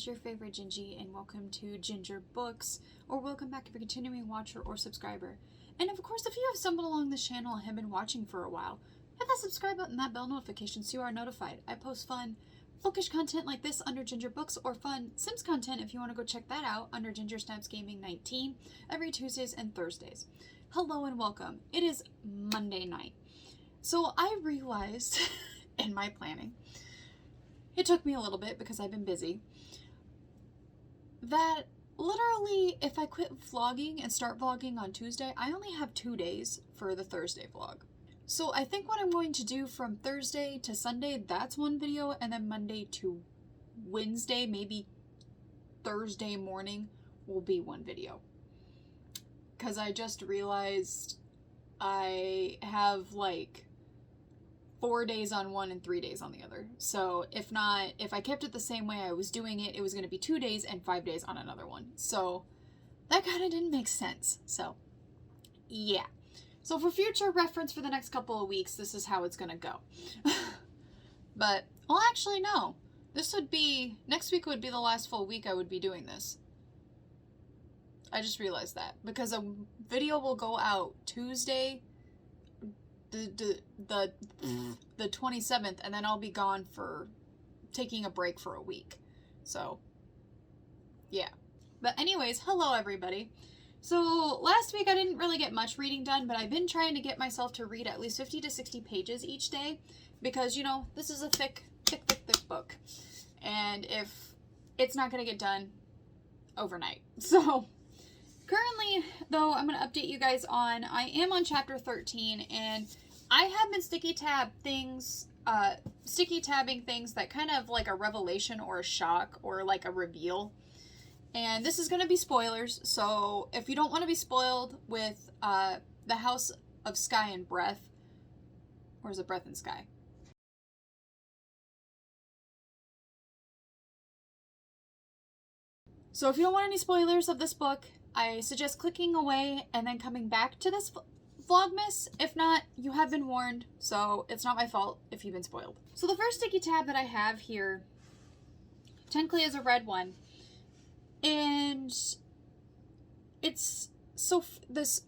is your favorite Gingy, and welcome to Ginger Books, or welcome back if you're a continuing watcher or subscriber. And of course, if you have stumbled along this channel and have been watching for a while, hit that subscribe button and that bell notification so you are notified. I post fun, bookish content like this under Ginger Books, or fun Sims content if you want to go check that out under Ginger Snaps Gaming 19 every Tuesdays and Thursdays. Hello and welcome. It is Monday night. So I realized in my planning, it took me a little bit because I've been busy, that literally if I quit vlogging and start vlogging on Tuesday, I only have 2 days for the Thursday vlog. So I think what I'm going to do from Thursday to Sunday, that's one video, and then Monday to Wednesday, maybe Thursday morning, will be one video. Because I just realized I have like 4 days on one and 3 days on the other. So if I kept it the same way I was doing it, it was going to be 2 days and 5 days on another one. So that kind of didn't make sense. So yeah. So for future reference for the next couple of weeks, this is how it's going to go. But, well, actually, no. Next week would be the last full week I would be doing this. I just realized that. Because a video will go out Tuesday, the 27th, and then I'll be gone for taking a break for a week. So, yeah. But anyways, hello everybody. So last week I didn't really get much reading done, but I've been trying to get myself to read at least 50 to 60 pages each day because, you know, this is a thick book. And if it's not going to get done overnight. So currently, though, I'm going to update you guys on, I am on chapter 13, and I have been sticky tabbing things that kind of like a revelation or a shock or like a reveal. And this is going to be spoilers, so if you don't want to be spoiled with the House of Sky and Breath, or is it Breath and Sky? So if you don't want any spoilers of this book, I suggest clicking away and then coming back to this Vlogmas. If not, you have been warned, so it's not my fault if you've been spoiled. So the first sticky tab that I have here, technically is a red one, and it's this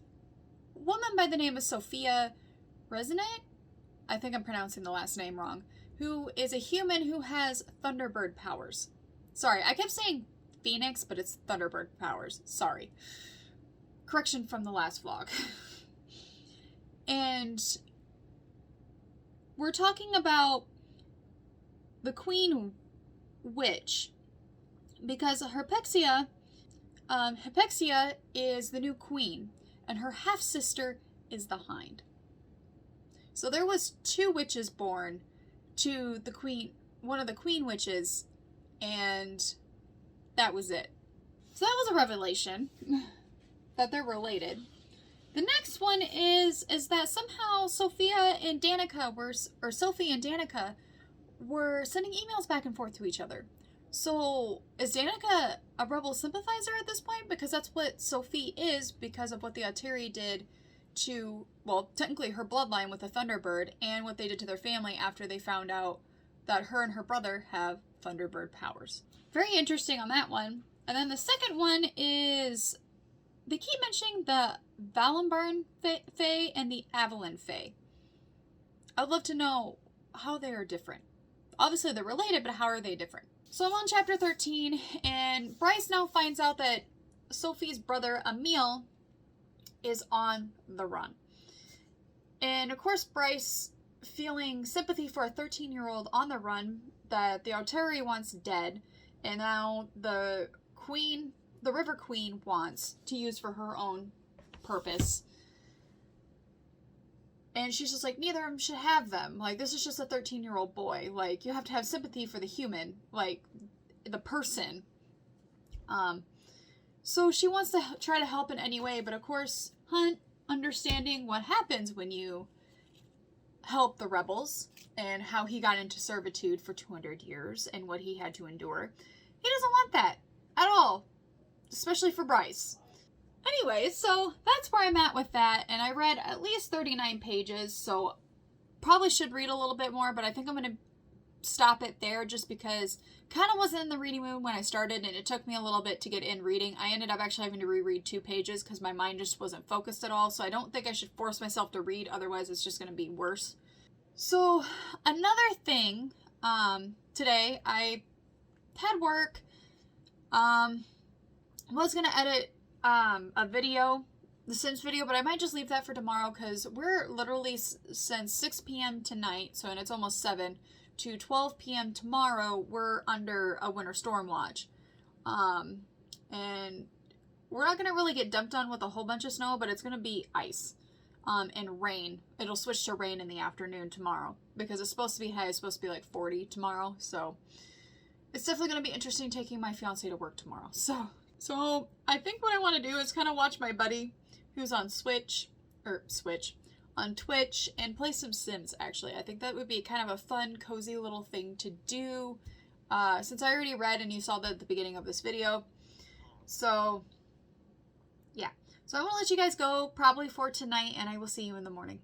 woman by the name of Sophia Resonate, I think I'm pronouncing the last name wrong, who is a human who has Thunderbird powers. Sorry, I kept saying Phoenix, but it's Thunderbird powers. Sorry. Correction from the last vlog. And we're talking about the Queen Witch, because Hypexia is the new queen, and her half-sister is the Hind. So there was 2 witches born to the queen, one of the queen witches, and that was it. So that was a revelation that they're related. The next one is that somehow Sophie and Danica were sending emails back and forth to each other. So is Danica a rebel sympathizer at this point? Because that's what Sophie is, because of what the Auteri did to, well, technically her bloodline with the Thunderbird, and what they did to their family after they found out that her and her brother have Thunderbird powers. Very interesting on that one. And then the second one is, they keep mentioning the Valenbarn Fae and the Avalon Fae. I'd love to know how they are different. Obviously they're related, but how are they different? So I'm on chapter 13, and Bryce now finds out that Sophie's brother, Emil, is on the run. And of course Bryce, feeling sympathy for a 13-year-old on the run that the Auteri wants dead, and now the River Queen wants to use for her own purpose. And she's just like, neither of them should have them. Like, this is just a 13-year-old boy. Like, you have to have sympathy for the human. Like, the person. So she wants to try to help in any way. But, of course, Hunt, understanding what happens when you help the rebels and how he got into servitude for 200 years and what he had to endure, he doesn't want that at all. Especially for Bryce. Anyways, so that's where I'm at with that, and I read at least 39 pages, so probably should read a little bit more, but I think I'm going to stop it there just because kind of wasn't in the reading mood when I started, and it took me a little bit to get in reading. I ended up actually having to reread 2 pages because my mind just wasn't focused at all, so I don't think I should force myself to read, otherwise it's just going to be worse. So another thing, today I had work, was going to edit a video, the Sims video, but I might just leave that for tomorrow because we're literally since 6 p.m. tonight, so and it's almost 7, to 12 p.m. tomorrow, we're under a winter storm watch. And we're not going to really get dumped on with a whole bunch of snow, but it's going to be ice and rain. It'll switch to rain in the afternoon tomorrow because it's supposed to be high. It's supposed to be like 40 tomorrow, so it's definitely going to be interesting taking my fiance to work tomorrow. So I think what I want to do is kind of watch my buddy who's on on Twitch and play some Sims, actually. I think that would be kind of a fun, cozy little thing to do, since I already read and you saw that at the beginning of this video. So, yeah. So I'm going to let you guys go, probably for tonight, and I will see you in the morning.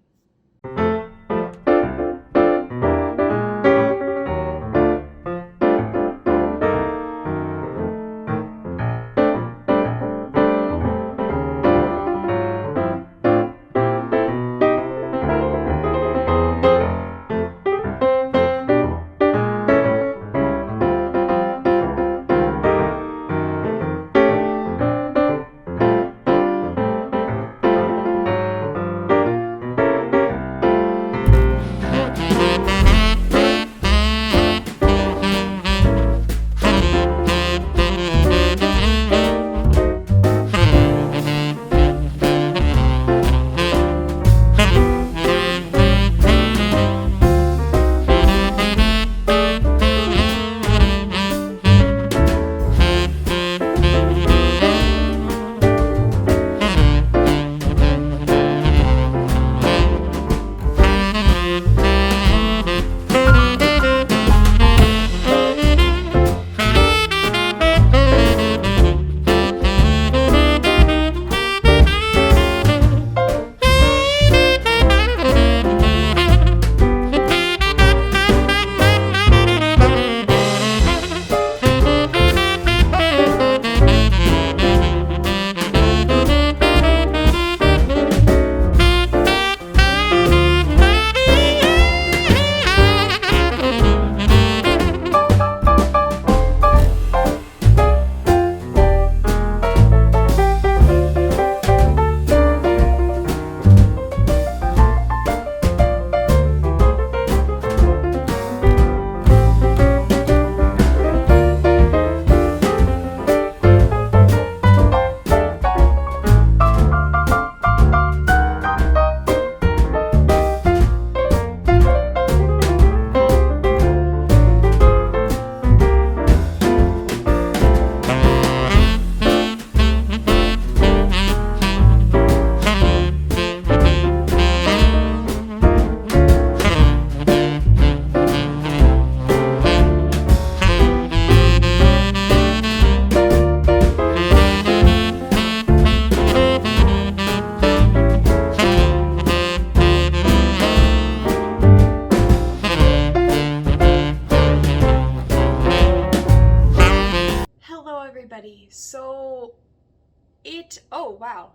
Oh wow.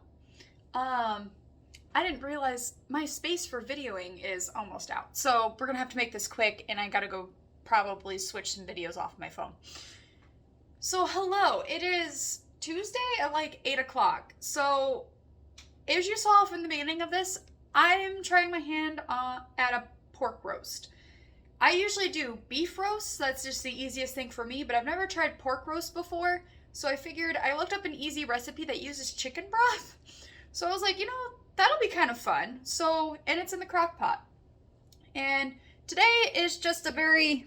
I didn't realize my space for videoing is almost out. So we're gonna have to make this quick, and I gotta go probably switch some videos off my phone. So hello, it is Tuesday at like 8 o'clock. So as you saw from the beginning of this, I am trying my hand at a pork roast. I usually do beef roast, that's just the easiest thing for me, but I've never tried pork roast before. So I figured, I looked up an easy recipe that uses chicken broth. So I was like, you know, that'll be kind of fun. So, and it's in the crock pot. And today is just a very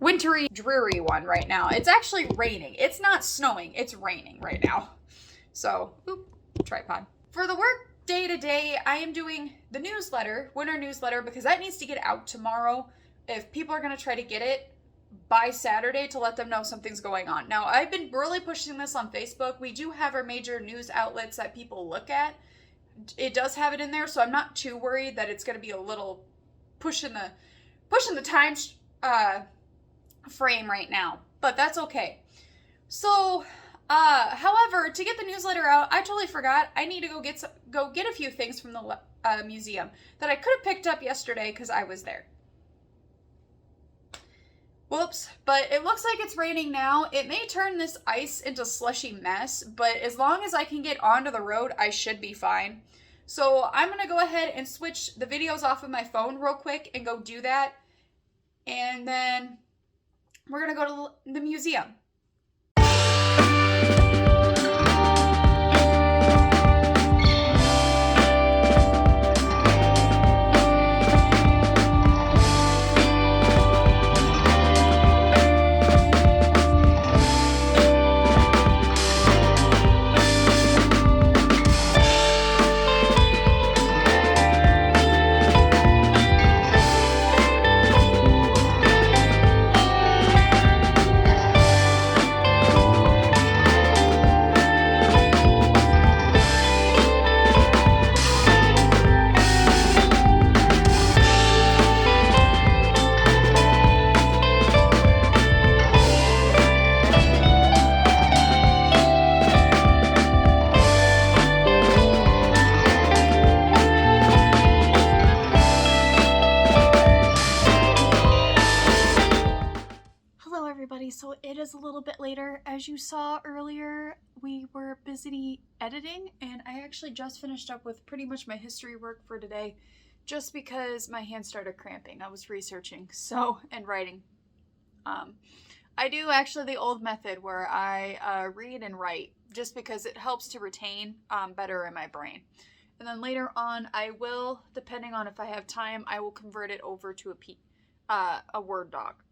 wintry, dreary one right now. It's actually raining. It's not snowing, it's raining right now. So, tripod. For the work day to day, I am doing the newsletter, winter newsletter, because that needs to get out tomorrow. If people are going to try to get it by Saturday to let them know something's going on. Now, I've been really pushing this on Facebook. We do have our major news outlets that people look at. It does have it in there, so I'm not too worried that it's going to be a little pushing the times frame right now, but that's okay. So, however, to get the newsletter out, I totally forgot. I need to go get a few things from the museum that I could have picked up yesterday because I was there. Whoops, but it looks like it's raining now. It may turn this ice into slushy mess, but as long as I can get onto the road, I should be fine. So I'm going to go ahead and switch the videos off of my phone real quick and go do that. And then we're going to go to the museum. So it is a little bit later. As you saw earlier, we were busy editing, and I actually just finished up with pretty much my history work for today just because my hands started cramping. I was researching and writing. I do actually the old method where I read and write just because it helps to retain better in my brain. And then later on, I will, depending on if I have time, I will convert it over to a Word doc.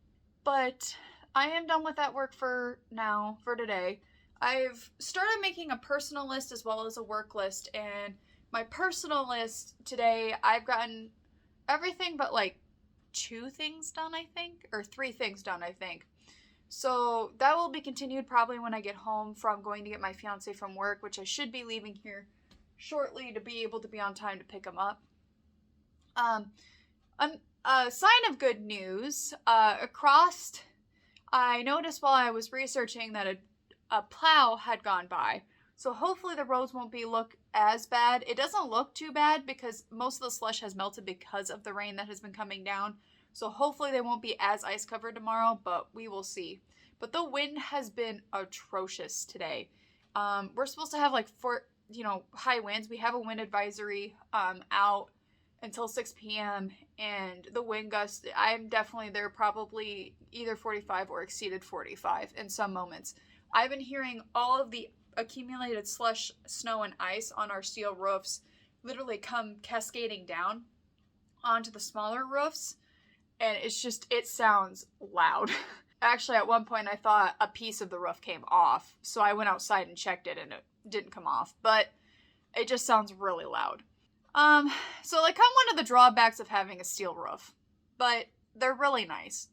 But I am done with that work for now, for today. I've started making a personal list as well as a work list, and my personal list today, I've gotten everything but like 2 things done, I think, or 3 things done, I think. So that will be continued probably when I get home from going to get my fiance from work, which I should be leaving here shortly to be able to be on time to pick him up. A sign of good news, I noticed while I was researching that a plow had gone by. So hopefully the roads won't look as bad. It doesn't look too bad because most of the slush has melted because of the rain that has been coming down. So hopefully they won't be as ice covered tomorrow, but we will see. But the wind has been atrocious today. We're supposed to have like high winds. We have a wind advisory out until 6 p.m. and the wind gusts, they're probably either 45 or exceeded 45 in some moments. I've been hearing all of the accumulated slush, snow, and ice on our steel roofs literally come cascading down onto the smaller roofs, and it sounds loud. Actually, at one point I thought a piece of the roof came off, so I went outside and checked it and it didn't come off, but it just sounds really loud. So like I'm one of the drawbacks of having a steel roof, but they're really nice.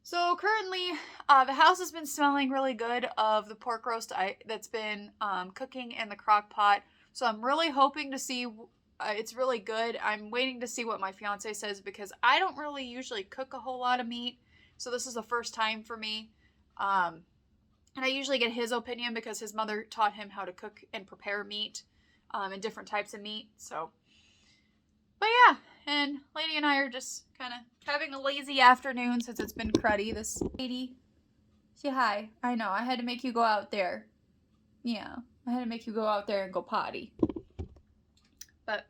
So currently, the house has been smelling really good of the pork roast that's been cooking in the crock pot. So I'm really hoping to see it's really good. I'm waiting to see what my fiance says because I don't really usually cook a whole lot of meat. So this is the first time for me. And I usually get his opinion because his mother taught him how to cook and prepare meat and different types of meat. But yeah, and Lady and I are just kind of having a lazy afternoon since it's been cruddy. This lady, say hi. I know, I had to make you go out there. Yeah, I had to make you go out there and go potty. But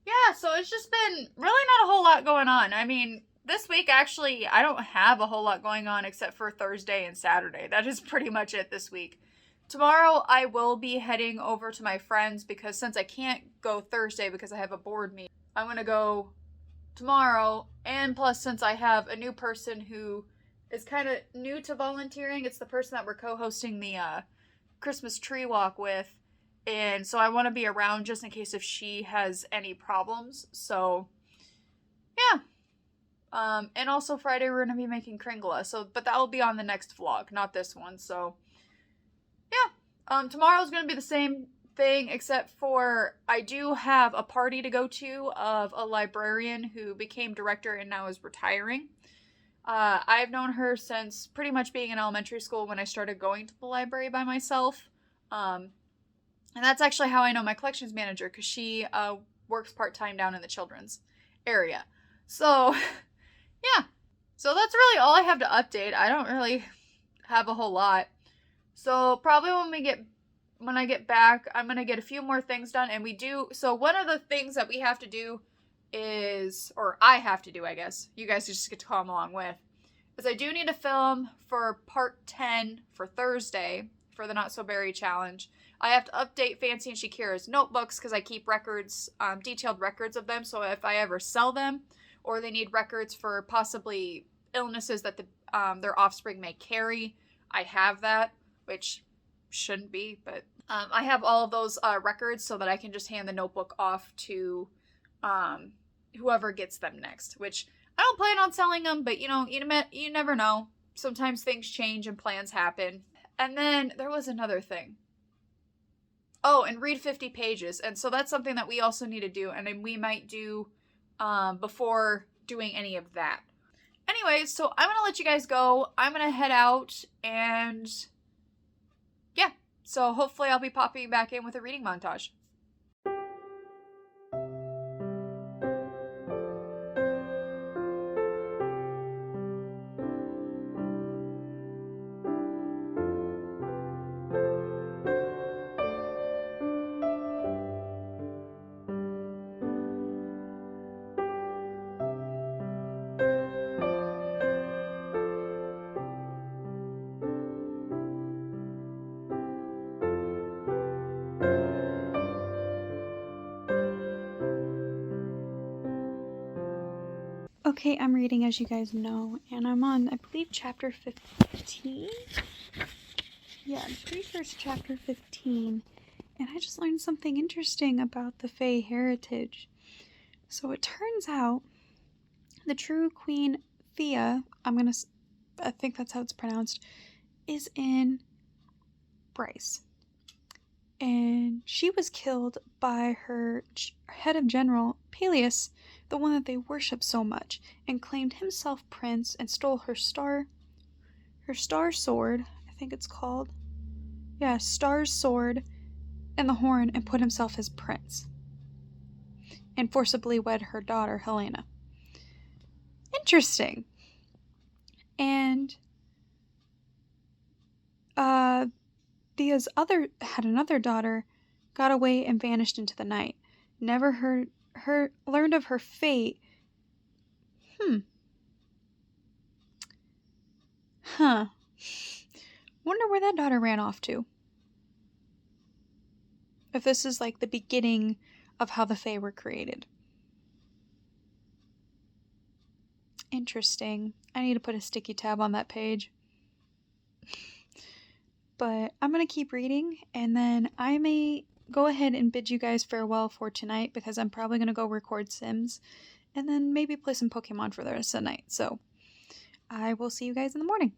yeah, so it's just been really not a whole lot going on. I mean, this week actually, I don't have a whole lot going on except for Thursday and Saturday. That is pretty much it this week. Tomorrow I will be heading over to my friends because since I can't go Thursday because I have a board meeting, I'm going to go tomorrow, and plus since I have a new person who is kind of new to volunteering, it's the person that we're co-hosting the Christmas tree walk with, and so I want to be around just in case if she has any problems, so yeah. And also Friday we're going to be making Kringla, but that will be on the next vlog, not this one, so yeah. Tomorrow's going to be the same thing, except for I do have a party to go to of a librarian who became director and now is retiring. I've known her since pretty much being in elementary school when I started going to the library by myself. And that's actually how I know my collections manager, because she works part-time down in the children's area. So, yeah. So that's really all I have to update. I don't really have a whole lot. So probably when I get back, I'm going to get a few more things done. And so one of the things that we have to do is, or I have to do, I guess, you guys just get to come along with, is I do need to film for part 10 for Thursday for the Not So Berry Challenge. I have to update Fancy and Shakira's notebooks because I keep records, detailed records of them. So if I ever sell them or they need records for possibly illnesses that their offspring may carry, I have that, which shouldn't be, but I have all of those records so that I can just hand the notebook off to whoever gets them next, which I don't plan on selling them, but you never know. Sometimes things change and plans happen. And then there was another thing. Oh, and read 50 pages. And so that's something that we also need to do, and then we might do before doing any of that. Anyways, so I'm going to let you guys go. I'm going to head out, and yeah. So hopefully I'll be popping back in with a reading montage. Okay, I'm reading, as you guys know, and I'm on, I believe, chapter 15? Yeah, I'm pretty sure it's chapter 15, and I just learned something interesting about the Fae heritage. So it turns out the true Queen Thea, I think that's how it's pronounced, is in Bryce. And she was killed by her head of general, Peleus, the one that they worship so much, and claimed himself prince and stole her star sword, I think it's called. Yeah, star's sword and the horn, and put himself as prince. And forcibly wed her daughter, Helena. Interesting. And Thea's had another daughter, got away and vanished into the night. Never learned of her fate. Wonder where that daughter ran off to. If this is like the beginning of how the Fae were created. Interesting. I need to put a sticky tab on that page. But I'm going to keep reading, and then I may go ahead and bid you guys farewell for tonight, because I'm probably going to go record Sims, and then maybe play some Pokemon for the rest of the night. So I will see you guys in the morning.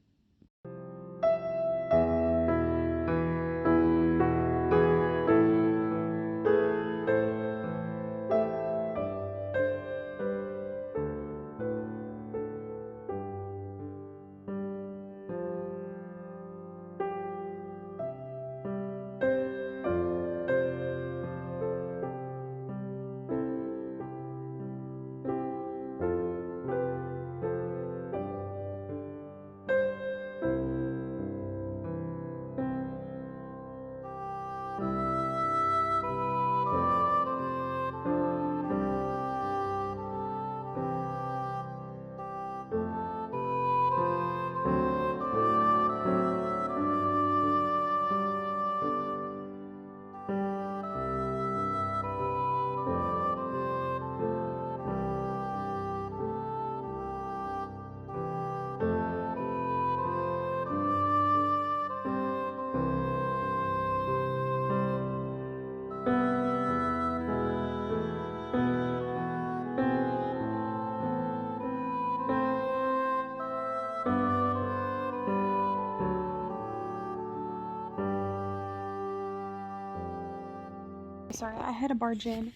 Sorry, I had to barge in.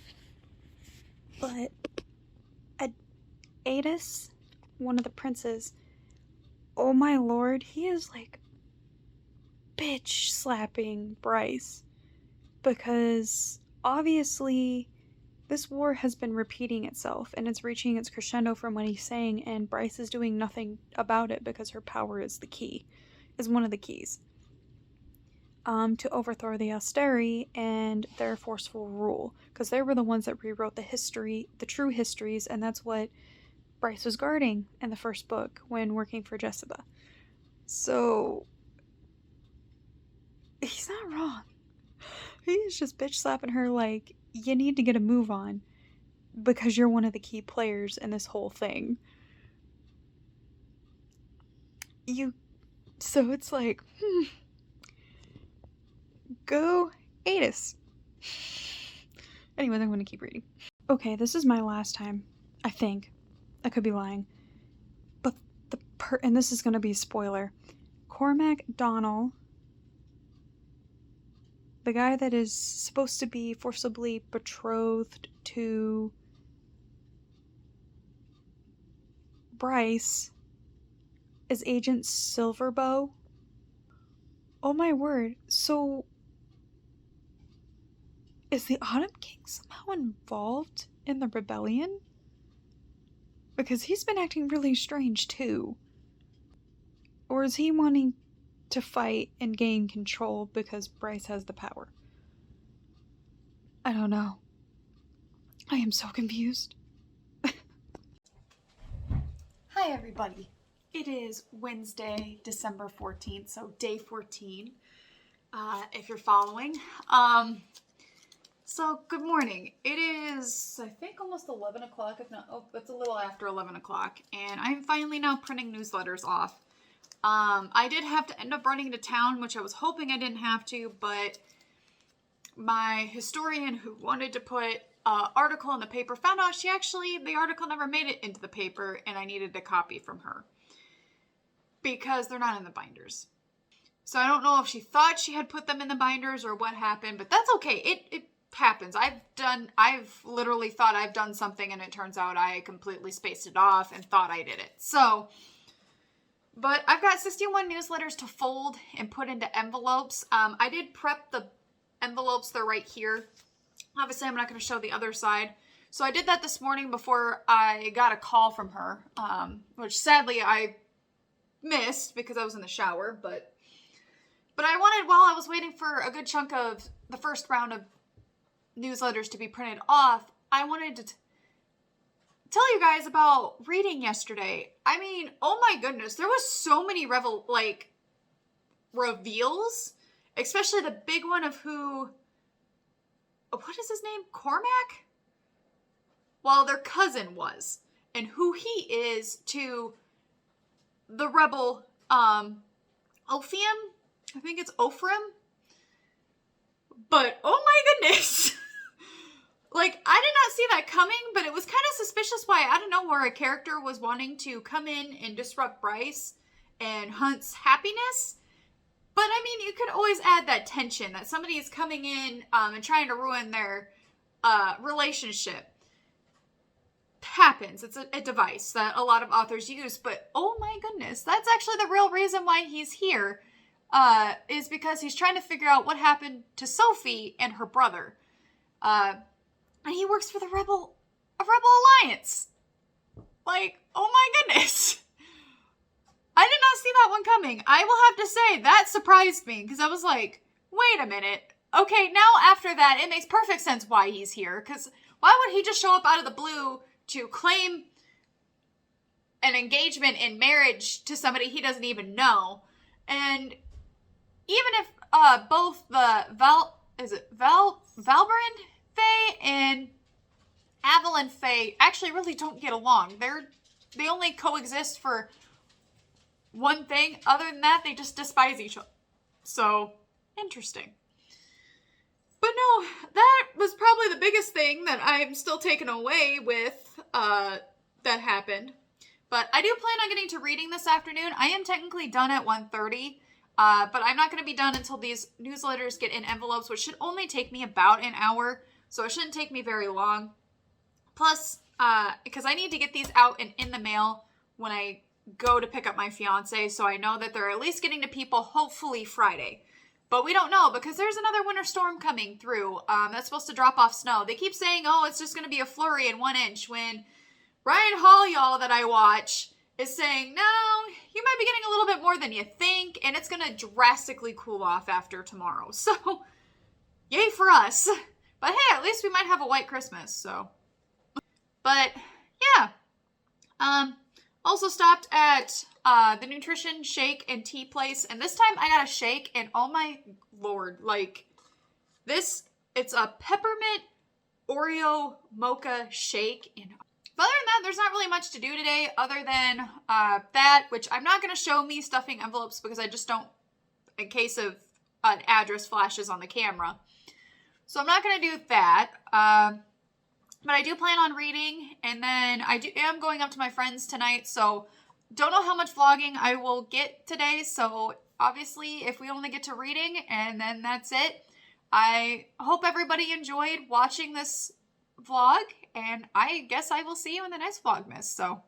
But Adis, one of the princes, oh my lord, he is like bitch slapping Bryce. Because obviously this war has been repeating itself and it's reaching its crescendo from what he's saying, and Bryce is doing nothing about it because her power is the key, is one of the keys. To overthrow the Austeri and their forceful rule, because they were the ones that rewrote the history, the true histories, and that's what Bryce was guarding in the first book when working for Jessica. So he's not wrong. He's just bitch slapping her like, you need to get a move on because you're one of the key players in this whole thing. So it's like, go Adis. Anyways, I'm going to keep reading. Okay, this is my last time, I think. I could be lying. But and this is going to be a spoiler. Cormac Donnell, the guy that is supposed to be forcibly betrothed to Bryce, is Agent Silverbow. Oh my word. So is the Autumn King somehow involved in the rebellion? Because he's been acting really strange too. Or is he wanting to fight and gain control because Bryce has the power? I don't know. I am so confused. Hi everybody. It is Wednesday, December 14th, so day 14, if you're following. So good morning. It is, I think, almost 11 o'clock, if not, it's a little after 11 o'clock, and I'm finally now printing newsletters off. I did have to end up running to town, which I was hoping I didn't have to, but my historian who wanted to put an article in the paper found out the article never made it into the paper, and I needed a copy from her because they're not in the binders. So I don't know if she thought she had put them in the binders or what happened, but that's okay. It happens. I've literally thought I've done something, and it turns out I completely spaced it off and thought I did it. So, but I've got 61 newsletters to fold and put into envelopes. I did prep the envelopes. They're right here. Obviously, I'm not going to show the other side. So I did that this morning before I got a call from her, which sadly I missed because I was in the shower. But I wanted, while I was waiting for a good chunk of the first round of newsletters to be printed off, I wanted to tell you guys about reading yesterday. I mean, oh my goodness, there was so many reveals, especially the big one of what is his name? Cormac? Well, their cousin was, and who he is to the rebel, Ophium? I think it's Ophrim. But, oh my goodness. I did not see that coming, but it was kind of suspicious why out of nowhere a character was wanting to come in and disrupt Bryce and Hunt's happiness. But, I mean, you could always add that tension that somebody is coming in and trying to ruin their relationship. Happens. It's a device that a lot of authors use, but oh my goodness, that's actually the real reason why he's here, is because he's trying to figure out what happened to Sophie and her brother. And he works for the Rebel Alliance. Oh my goodness. I did not see that one coming. I will have to say, that surprised me, because I was like, wait a minute. Okay, now after that, it makes perfect sense why he's here, because why would he just show up out of the blue to claim an engagement in marriage to somebody he doesn't even know? And even if both the Valbrand Fae and Avalon Fae actually really don't get along. They only coexist for one thing. Other than that, they just despise each other. So, interesting. But no, that was probably the biggest thing that I'm still taken away with that happened. But I do plan on getting to reading this afternoon. I am technically done at 1:30, but I'm not going to be done until these newsletters get in envelopes, which should only take me about an hour, so it shouldn't take me very long. Plus, because I need to get these out and in the mail when I go to pick up my fiance, so I know that they're at least getting to people hopefully Friday. But we don't know because there's another winter storm coming through that's supposed to drop off snow. They keep saying, oh, it's just going to be a flurry in 1 inch, when Ryan Hall, y'all, that I watch is saying, no, you might be getting a little bit more than you think, and it's going to drastically cool off after tomorrow. So, yay for us. But hey, at least we might have a white Christmas, so. But, yeah. Also stopped at the nutrition shake and tea place, and this time I got a shake, and oh my lord, like, this, it's a peppermint Oreo mocha shake, and but other than that, there's not really much to do today other than that, which I'm not going to show me stuffing envelopes because I just don't, in case of an address flashes on the camera. So I'm not going to do that. But I do plan on reading, and then I am going up to my friends tonight, so don't know how much vlogging I will get today. So obviously, if we only get to reading, and then that's it. I hope everybody enjoyed watching this vlog, and I guess I will see you in the next Vlogmas, so.